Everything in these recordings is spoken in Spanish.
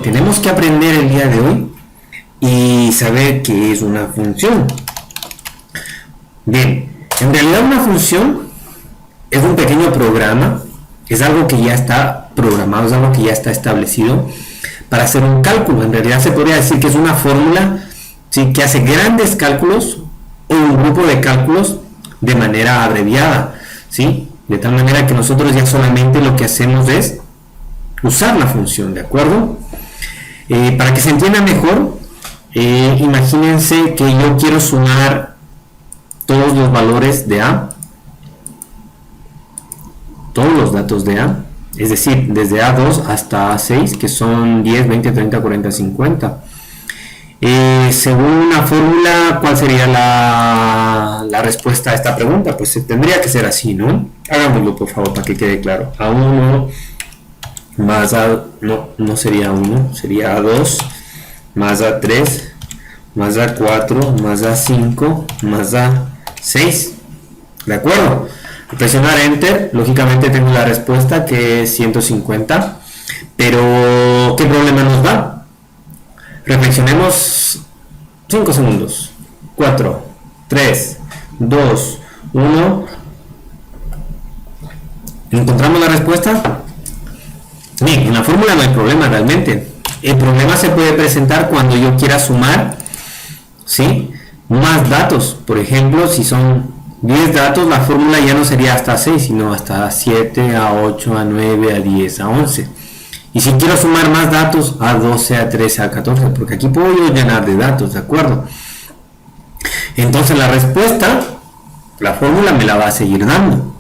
Tenemos que aprender el día de hoy y saber qué es una función. Bien, en realidad una función es un pequeño programa, es algo que ya está programado, es algo que ya está establecido para hacer un cálculo. En realidad se podría decir que es una fórmula, ¿sí?, que hace grandes cálculos o un grupo de cálculos de manera abreviada, ¿sí? De tal manera que nosotros ya solamente lo que hacemos es usar la función, ¿de acuerdo? Para que se entienda mejor, imagínense que yo quiero sumar todos los valores de A, todos los datos de A, es decir, desde A2 hasta A6, que son 10, 20, 30, 40, 50. Según una fórmula, ¿cuál sería la respuesta a esta pregunta? Pues tendría que ser así, ¿no? Hagámoslo, por favor, para que quede claro. A1 más A... no sería 1, sería A2 más A3 más A4 más A5 más A6. ¿De acuerdo? Al presionar Enter, lógicamente tengo la respuesta, que es 150. Pero, ¿qué problema nos da? Reflexionemos 5 segundos. 4, 3, 2, 1. ¿Encontramos la respuesta? Bien, en la fórmula no hay problema realmente. El problema se puede presentar cuando yo quiera sumar, ¿sí?, más datos. Por ejemplo, si son 10 datos, la fórmula ya no sería hasta 6, sino hasta 7, a 8, a 9, a 10, a 11. Y si quiero sumar más datos, a 12, a 13, a 14, porque aquí puedo yo llenar de datos, ¿de acuerdo? Entonces la respuesta, la fórmula me la va a seguir dando,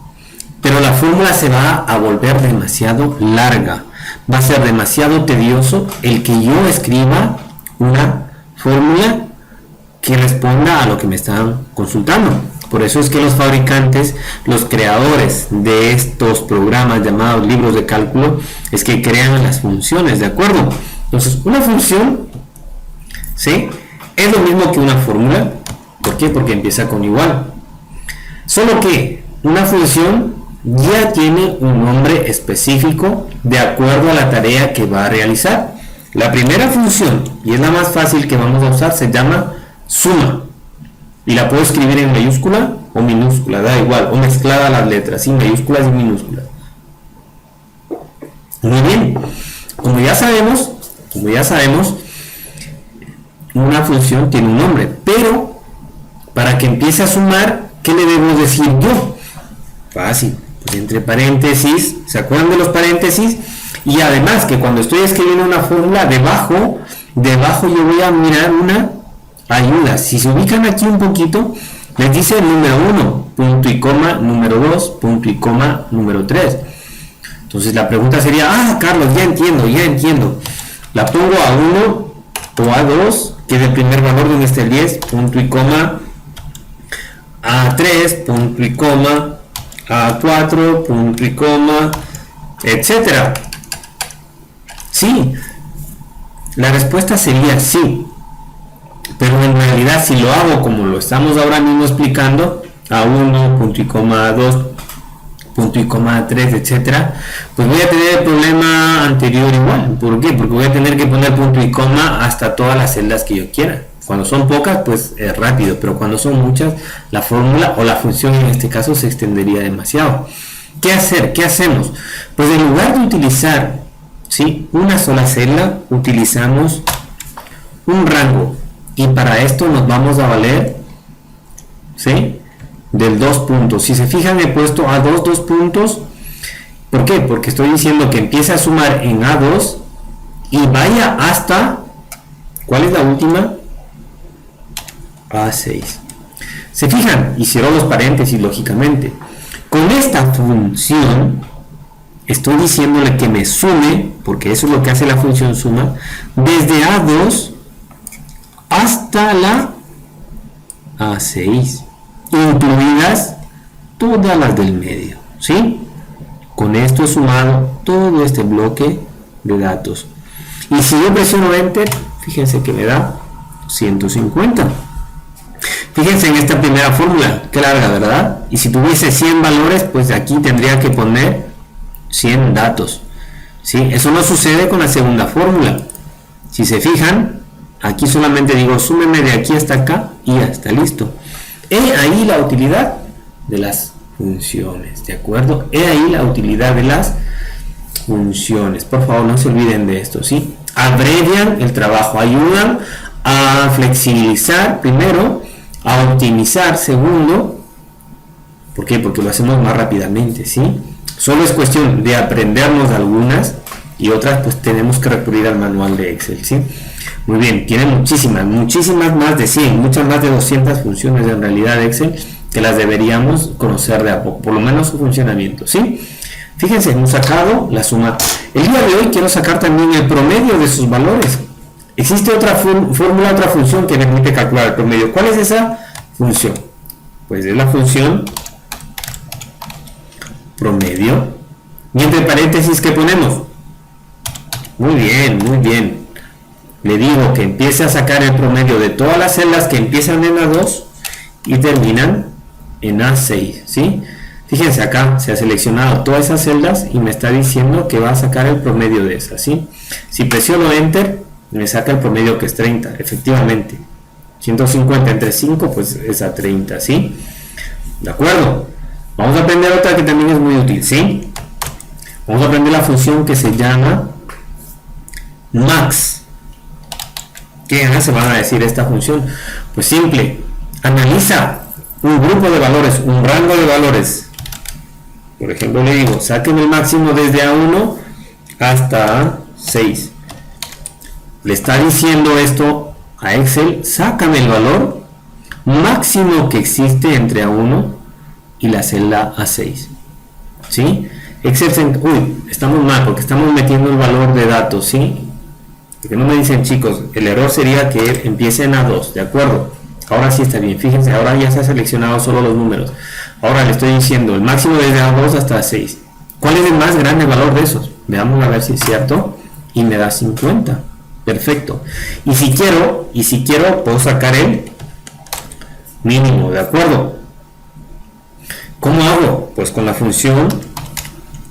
pero la fórmula se va a volver demasiado larga. Va a ser demasiado tedioso el que yo escriba una fórmula que responda a lo que me están consultando. Por eso es que los fabricantes, los creadores de estos programas llamados libros de cálculo, es que crean las funciones, ¿de acuerdo? Entonces, una función, ¿sí?, es lo mismo que una fórmula. ¿Por qué? Porque empieza con igual. Solo que una función ya tiene un nombre específico de acuerdo a la tarea que va a realizar. La primera función, y es la más fácil que vamos a usar, se llama suma. Y la puedo escribir en mayúscula o minúscula, da igual, o mezclada las letras, ¿sí?, mayúsculas y minúsculas. Muy bien, como ya sabemos, una función tiene un nombre, pero para que empiece a sumar, ¿qué le debo decir yo? Fácil, pues entre paréntesis, ¿se acuerdan de los paréntesis? Y además que cuando estoy escribiendo una fórmula, debajo yo voy a mirar una ayuda. Si se ubican aquí un poquito, les dice número 1, punto y coma, número 2, punto y coma, número 3. Entonces la pregunta sería, Carlos, ya entiendo. La pongo a 1 o a 2, que es el primer valor donde está el 10, punto y coma, a 3, punto y coma, a 4, punto y coma, etcétera. Sí, la respuesta sería sí. Pero en realidad, si lo hago como lo estamos ahora mismo explicando, a 1, punto y coma, a 2, punto y coma, a 3, etcétera, pues voy a tener el problema anterior igual. ¿Por qué? Porque voy a tener que poner punto y coma hasta todas las celdas que yo quiera. Cuando son pocas, pues es rápido, pero cuando son muchas, la fórmula o la función en este caso se extendería demasiado. ¿Qué hacer? ¿Qué hacemos? Pues en lugar de utilizar, ¿sí?, una sola celda, utilizamos un rango. Y para esto nos vamos a valer, ¿sí?, del 2 puntos. Si se fijan, he puesto A2 2 puntos. ¿Por qué? Porque estoy diciendo que empiece a sumar en A2 y vaya hasta, ¿cuál es la última? A6. ¿Se fijan? Y cierro los paréntesis, lógicamente. Con esta función estoy diciéndole que me sume, porque eso es lo que hace la función suma, desde A2 hasta la A6, incluidas todas las del medio, ¿sí? Con esto he sumado todo este bloque de datos. Y si yo presiono Enter, fíjense que me da 150. Fíjense en esta primera fórmula, qué larga, ¿verdad? Y si tuviese 100 valores, pues aquí tendría que poner 100 datos, ¿sí? Eso no sucede con la segunda fórmula. Si se fijan, aquí solamente digo súmeme de aquí hasta acá y ya está listo. He ahí la utilidad de las funciones, ¿de acuerdo? He ahí la utilidad de las funciones. Por favor, no se olviden de esto, ¿sí? Abrevian el trabajo, ayudan a flexibilizar primero, a optimizar segundo. ¿Por qué? Porque lo hacemos más rápidamente, ¿sí? Solo es cuestión de aprendernos algunas y otras pues tenemos que recurrir al manual de Excel, ¿sí? Muy bien, tiene muchísimas más de 100, muchas más de 200 funciones en realidad de Excel que las deberíamos conocer de a poco, por lo menos su funcionamiento, ¿sí? Fíjense, hemos sacado la suma. El día de hoy quiero sacar también el promedio de sus valores. Existe otra fórmula, otra función que permite calcular el promedio. ¿Cuál es esa función? Pues es la función promedio. Y entre paréntesis, ¿qué ponemos? Muy bien, muy bien. Le digo que empiece a sacar el promedio de todas las celdas que empiezan en A2 y terminan en A6, ¿sí? Fíjense acá, se ha seleccionado todas esas celdas y me está diciendo que va a sacar el promedio de esas, ¿sí? Si presiono Enter, me saca el promedio que es 30, efectivamente. 150 entre 5, pues es a 30, ¿sí? ¿De acuerdo? Vamos a aprender otra que también es muy útil, ¿sí? Vamos a aprender la función que se llama max. ¿Qué se van a decir esta función? Pues simple, analiza un grupo de valores, un rango de valores. Por ejemplo, le digo, saquen el máximo desde A1 hasta A6. Le está diciendo esto a Excel, sácame el valor máximo que existe entre A1 y la celda A6. ¿Sí? Excel, estamos mal porque estamos metiendo el valor de datos, ¿sí? Porque no me dicen, chicos, el error sería que empiece en A2, ¿de acuerdo? Ahora sí está bien, fíjense, ahora ya se ha seleccionado solo los números. Ahora le estoy diciendo el máximo desde A2 hasta A6. ¿Cuál es el más grande valor de esos? Veamos a ver si es cierto. Y me da 50. Perfecto. Y si quiero, puedo sacar el mínimo, ¿de acuerdo? ¿Cómo hago? Pues con la función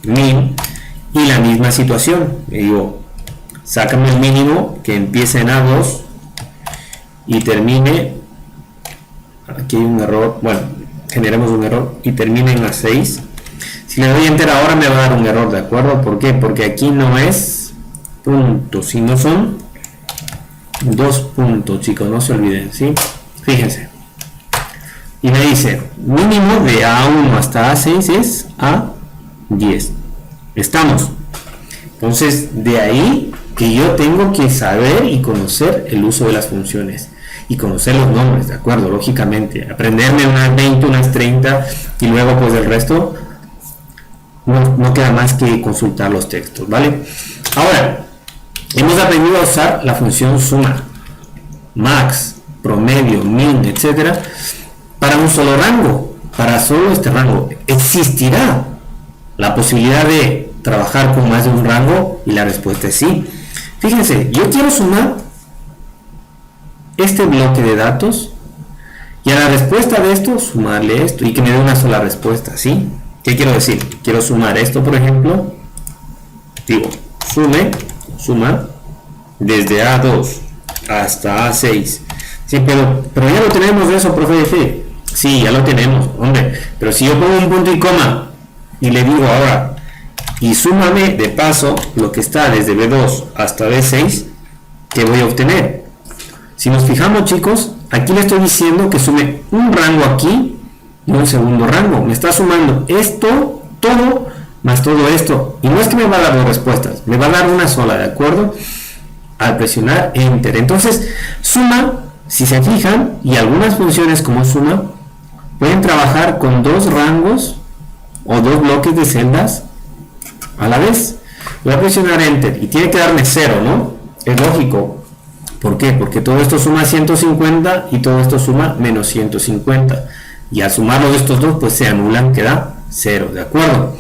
min y la misma situación. Le digo, sácame el mínimo que empiece en A2 y termine, aquí hay un error, bueno, generemos un error y termine en A6. Si le doy enter ahora me va a dar un error, ¿de acuerdo? ¿Por qué? Porque aquí no es puntos, sino son 2 puntos, chicos, no se olviden, ¿sí? Fíjense. Y me dice, mínimo de A1 hasta A6 es A10. Estamos. Entonces, de ahí que yo tengo que saber y conocer el uso de las funciones. Y conocer los nombres, ¿de acuerdo? Lógicamente. Aprenderme unas 20, unas 30 y luego pues el resto no queda más que consultar los textos, ¿vale? Ahora, hemos aprendido a usar la función suma, max, promedio, min, etcétera, para un solo rango, para solo este rango. ¿Existirá la posibilidad de trabajar con más de un rango? Y la respuesta es sí. Fíjense, yo quiero sumar este bloque de datos y a la respuesta de esto sumarle esto y que me dé una sola respuesta, ¿sí? ¿Qué quiero decir? Quiero sumar esto, por ejemplo, digo, suma desde A2 hasta A6. Sí, pero ya lo tenemos de eso, profe. Sí, ya lo tenemos, hombre. Pero si yo pongo un punto y coma y le digo ahora, y súmame de paso lo que está desde B2 hasta B6, ¿qué voy a obtener? Si nos fijamos, chicos, aquí le estoy diciendo que sume un rango aquí y un segundo rango. Me está sumando esto, todo, más todo esto. Y no es que me va a dar dos respuestas, me va a dar una sola, ¿de acuerdo? Al presionar Enter. Entonces, suma, si se fijan, y algunas funciones como suma, pueden trabajar con dos rangos o dos bloques de celdas a la vez. Voy a presionar Enter y tiene que darme 0, ¿no? Es lógico. ¿Por qué? Porque todo esto suma 150 y todo esto suma menos 150. Y al sumarlo de estos dos, pues se anulan, queda 0, ¿de acuerdo?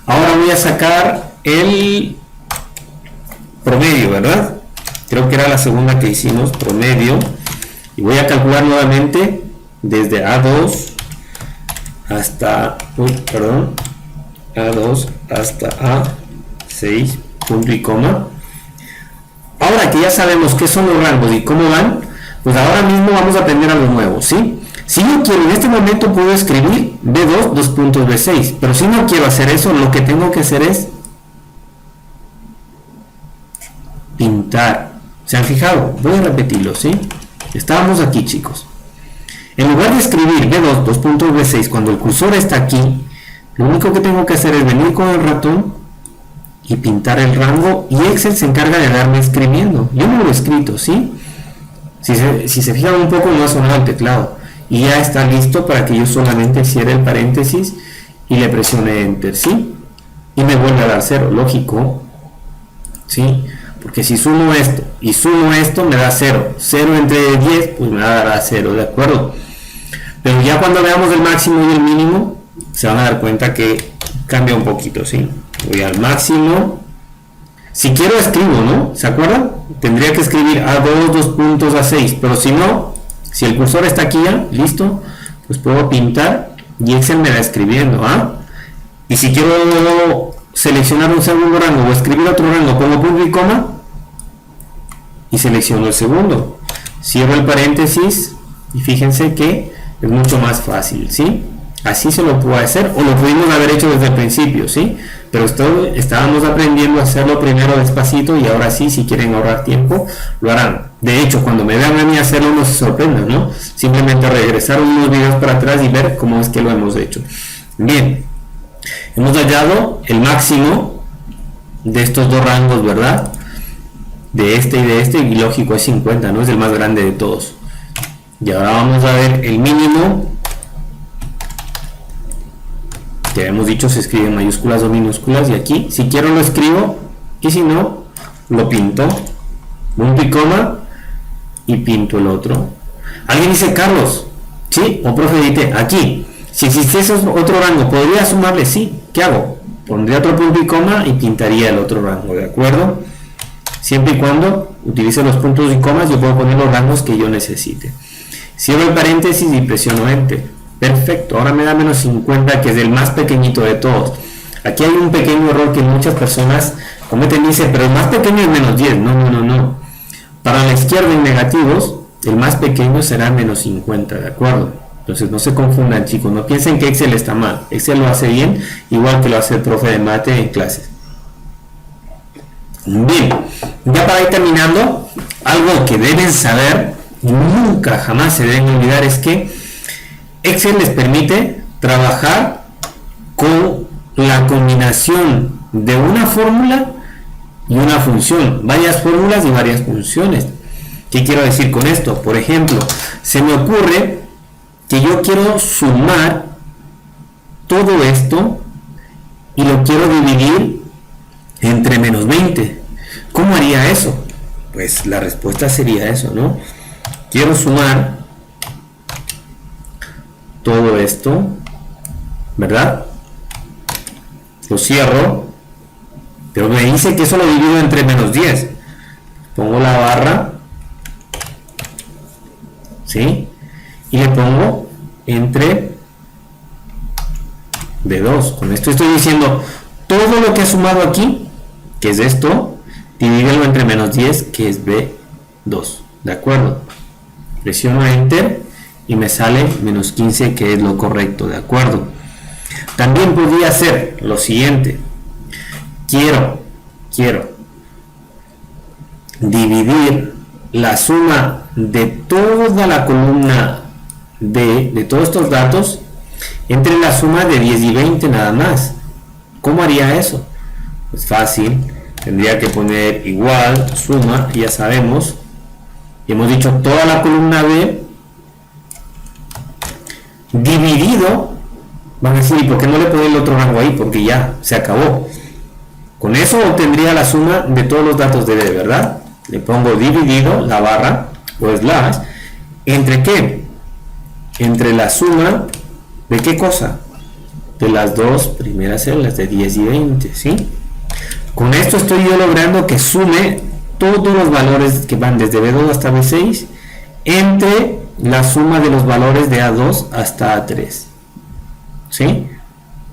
Ahora voy a sacar el promedio, ¿verdad? Creo que era la segunda que hicimos, promedio. Y voy a calcular nuevamente desde A2 hasta, A2 hasta A6, punto y coma. Ahora que ya sabemos qué son los rangos y cómo van, pues ahora mismo vamos a aprender algo nuevo, ¿sí? Si yo quiero, en este momento puedo escribir B2, 2 puntos B6, pero si no quiero hacer eso, lo que tengo que hacer es pintar. ¿Se han fijado? Voy a repetirlo, ¿sí? Estábamos aquí, chicos. En lugar de escribir B2, 2 puntos B6, cuando el cursor está aquí, lo único que tengo que hacer es venir con el ratón y pintar el rango, y Excel se encarga de darme escribiendo. Yo no lo he escrito, ¿sí? Si se fijan un poco, no ha sonado el teclado. Y ya está listo para que yo solamente cierre el paréntesis y le presione Enter, ¿sí? Y me vuelve a dar 0, lógico, ¿sí? Porque si sumo esto y sumo esto me da 0. 0 entre 10, pues me va a dar 0, ¿de acuerdo? Pero ya cuando veamos el máximo y el mínimo, se van a dar cuenta que cambia un poquito, ¿sí? Voy al máximo. Si quiero escribo, ¿no? ¿Se acuerdan? Tendría que escribir A2, 2 puntos A6, pero si no, si el cursor está aquí ya, listo, pues puedo pintar y Excel me va escribiendo, ¿ah? Y si quiero seleccionar un segundo rango o escribir otro rango, pongo punto y coma y selecciono el segundo. Cierro el paréntesis y fíjense que es mucho más fácil, ¿sí? Así se lo puedo hacer, o lo pudimos haber hecho desde el principio, ¿sí? Pero estábamos aprendiendo a hacerlo primero despacito, y ahora sí, si quieren ahorrar tiempo, lo harán. De hecho, cuando me vean a mí hacerlo, no se sorprendan, ¿no? Simplemente regresar unos videos para atrás y ver cómo es que lo hemos hecho. Bien, hemos hallado el máximo de estos dos rangos, ¿verdad? De este, y lógico es 50, ¿no? Es el más grande de todos. Y ahora vamos a ver el mínimo. Ya hemos dicho, se escribe en mayúsculas o minúsculas, y aquí si quiero lo escribo, y si no lo pinto, punto y coma, y pinto el otro. Alguien dice: Carlos, ¿sí? O profe, edite aquí, si existiese otro rango, ¿podría sumarle? Sí. ¿Qué hago? Pondría otro punto y coma y pintaría el otro rango, ¿de acuerdo? Siempre y cuando utilice los puntos y comas, yo puedo poner los rangos que yo necesite. Cierro el paréntesis y presiono Enter. Perfecto, ahora me da menos 50, que es el más pequeñito de todos. Aquí hay un pequeño error que muchas personas cometen y dicen: pero el más pequeño es menos 10. No. Para la izquierda en negativos, el más pequeño será menos 50, ¿de acuerdo? Entonces no se confundan, chicos, no piensen que Excel está mal. Excel lo hace bien, igual que lo hace el profe de mate en clases. Bien, ya para ir terminando, algo que deben saber y nunca jamás se deben olvidar es que Excel les permite trabajar con la combinación de una fórmula y una función, varias fórmulas y varias funciones. ¿Qué quiero decir con esto? Por ejemplo, se me ocurre que yo quiero sumar todo esto y lo quiero dividir entre menos 20. ¿Cómo haría eso? Pues la respuesta sería eso, ¿no? Quiero sumar todo esto, ¿verdad? Lo cierro, pero me dice que eso lo divido entre menos 10. Pongo la barra, ¿sí? Y le pongo entre B2. Con esto estoy diciendo todo lo que ha sumado aquí, que es esto, divídelo entre menos 10, que es B2, ¿de acuerdo? Presiono Enter y me sale menos 15, que es lo correcto, ¿de acuerdo? También podría hacer lo siguiente: quiero dividir la suma de toda la columna de todos estos datos entre la suma de 10 y 20 nada más. ¿Cómo haría eso? Pues fácil, tendría que poner igual suma, ya sabemos, y hemos dicho toda la columna B dividido. Van a decir: ¿y por qué no le pongo el otro rango ahí? Porque ya se acabó. Con eso obtendría la suma de todos los datos de B, ¿verdad? Le pongo dividido, la barra o slash, ¿entre qué? Entre la suma de ¿qué cosa? De las dos primeras celdas, de 10 y 20, ¿sí? Con esto estoy yo logrando que sume todos los valores que van desde B2 hasta B6 entre la suma de los valores de A2 hasta A3. ¿Sí?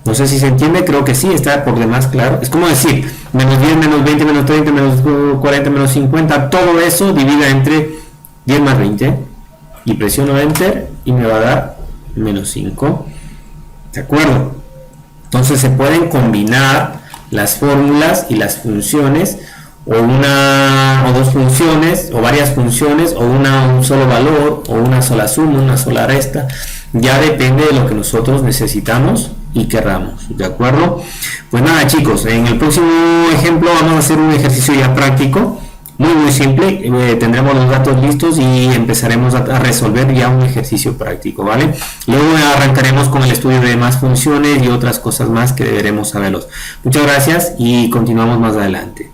No sé si se entiende, creo que sí, está por demás claro. Es como decir, menos 10, menos 20, menos 30, menos 40, menos 50, todo eso divida entre 10 más 20. Y presiono Enter y me va a dar menos 5. ¿De acuerdo? Entonces se pueden combinar las fórmulas y las funciones, o una o dos funciones, o varias funciones, o un solo valor, o una sola suma, una sola resta. Ya depende de lo que nosotros necesitamos y querramos. ¿De acuerdo? Pues nada, chicos, en el próximo ejemplo vamos a hacer un ejercicio ya práctico. Muy simple, tendremos los datos listos y empezaremos a resolver ya un ejercicio práctico, ¿vale? Luego arrancaremos con el estudio de más funciones y otras cosas más que deberemos saberlos. Muchas gracias y continuamos más adelante.